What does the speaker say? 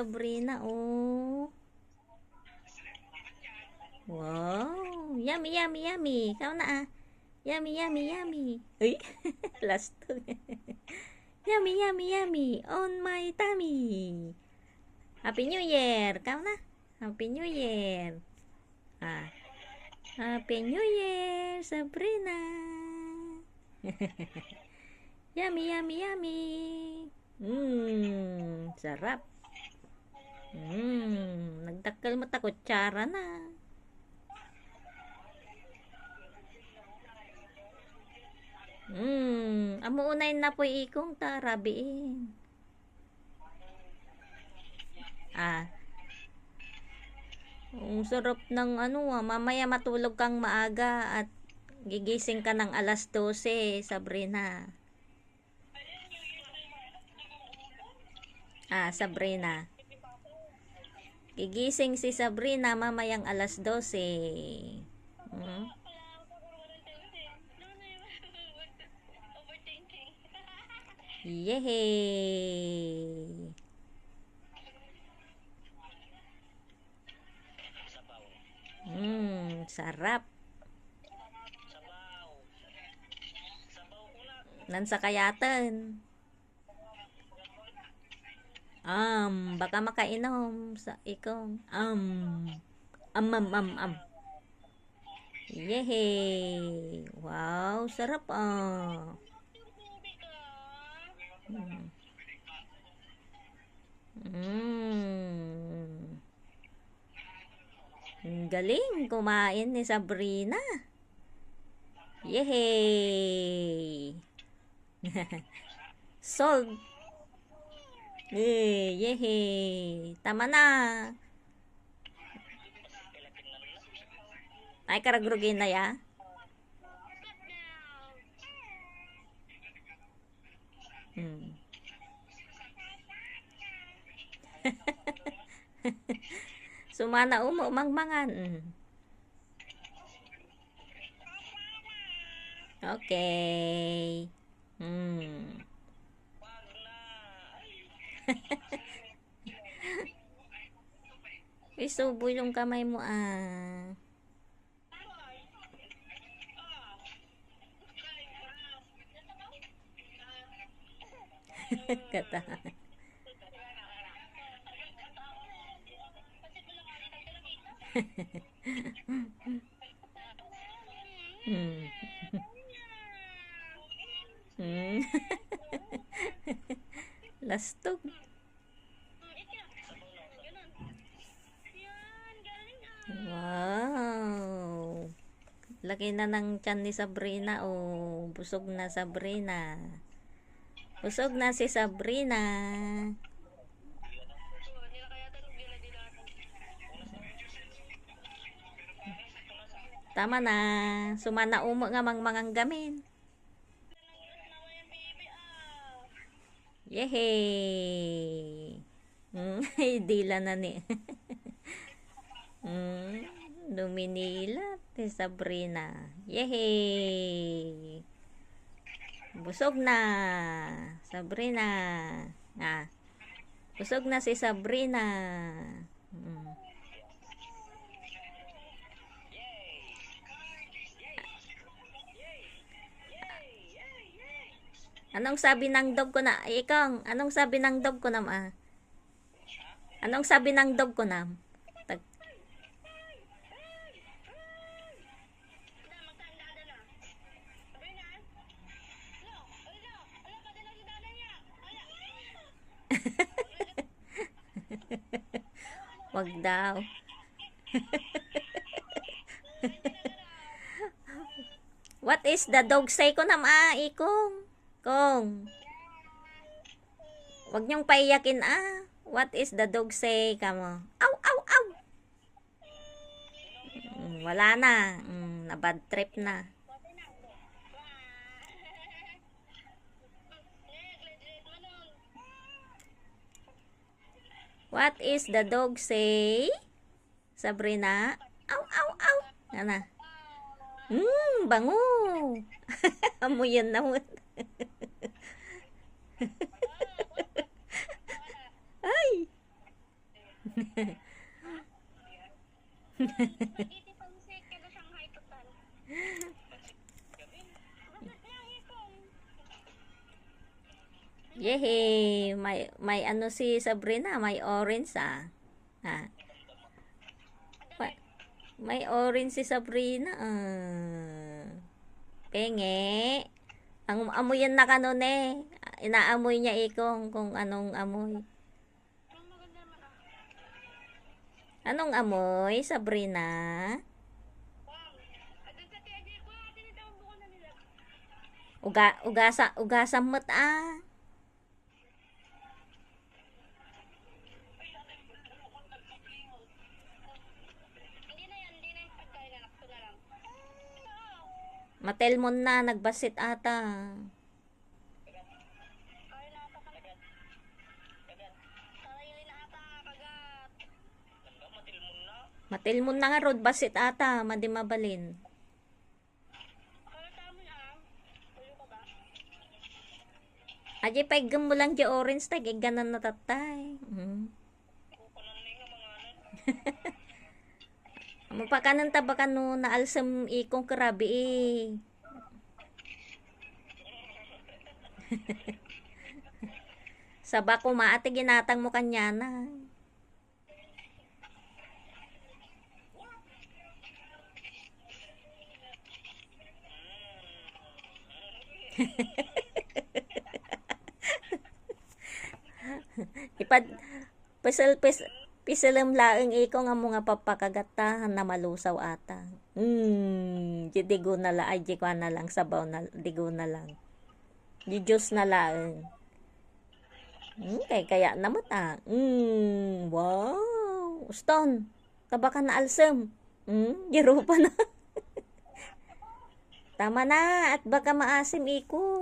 Sabrina, oh. Wow. Yummy, yummy, yummy. Ikaw na ah. Yummy, yummy, yummy. Uy, last to. Yummy, yummy, yummy. On my tummy. Happy New Year. Ikaw na. Happy New Year. Ah. Happy New Year, Sabrina. Yummy, yummy, yummy. Sarap. Nagtakal mo ta kutsara na. Amo unay na po ikong tarabiin. Ang sarap ng mamaya matulog kang maaga at gigising ka ng alas 12, Sabrina. Sabrina. Gigising si Sabrina mamayang alas 12. Yehey! Sarap. Nansa kayatan. Baka makainom sa ikong. Yehey! Wow, sarap Galing kumain ni Sabrina. Yehey! Solve. Yehey! Tama na. Ay karagrugin na ya. Sumana mangmangan. Okay. Isubo yung kamay mo Kata. Lastog. Wow. Laki na ng tiyan ni Sabrina. Busog na Sabrina. Busog na si Sabrina. Tama na. Sumana nga mangang gamin. Yehey! Dila na ni. Duminila ni Sabrina. Yehey! Busog na. Sabrina. Busog na si Sabrina. Anong sabi ng dog ko na? Ikong, anong sabi ng dog ko na Anong sabi ng dog ko na? Wag daw. What is the dog say ko na Ikong? Kong. Wag niyong paiyakin What is the dog say kamo? Aw, aw, aw. Wala na. Na-bad trip na. What is the dog say? Sabrina? Aw, aw, aw. Ano? Bango. Amoy yan naman. Ay. Spaghetti pancit kada Shanghai total. Bakit niya hipong? Yehey! May ano si Sabrina, may orange ah. Ha? May orange si Sabrina ah. Penge. Ang amoyan na kanone. Inaamoy niya ikong kung anong amoy. Ang maganda naman ah. Anong amoy, Sabrina? Wow. Adun sa TJ ko, atin ito ang buko na nila. Ugasam mo't ah. Hindi na yan, hindi na yung pagkain anak. Ito na lang. Ito oh. Matelmon na, nagbasit ata. Kaya na ata kagat. Sarili na ata kagat. Matelmon na nga rod, basit ata, madi mabalin. Kaya tamo niya ah. Tuyo ka ba? Aji paigam mo lang di orange tag, ganan na tatay. Amo pa kanan tabakan no, naalsam ikong karabi eh. Saba ko maate ginatang mo kanya na. Ipad pisalam laeng iko nga mga papakagatahan na malusaw ata. Di digo na la, ay di ko na lang sabaw na, digo na lang. Di Diyos na laeng. Kaya naman ah. Wow. Stone. Tabakan na alsem. Giro pa na. Tama na at baka maasim iko.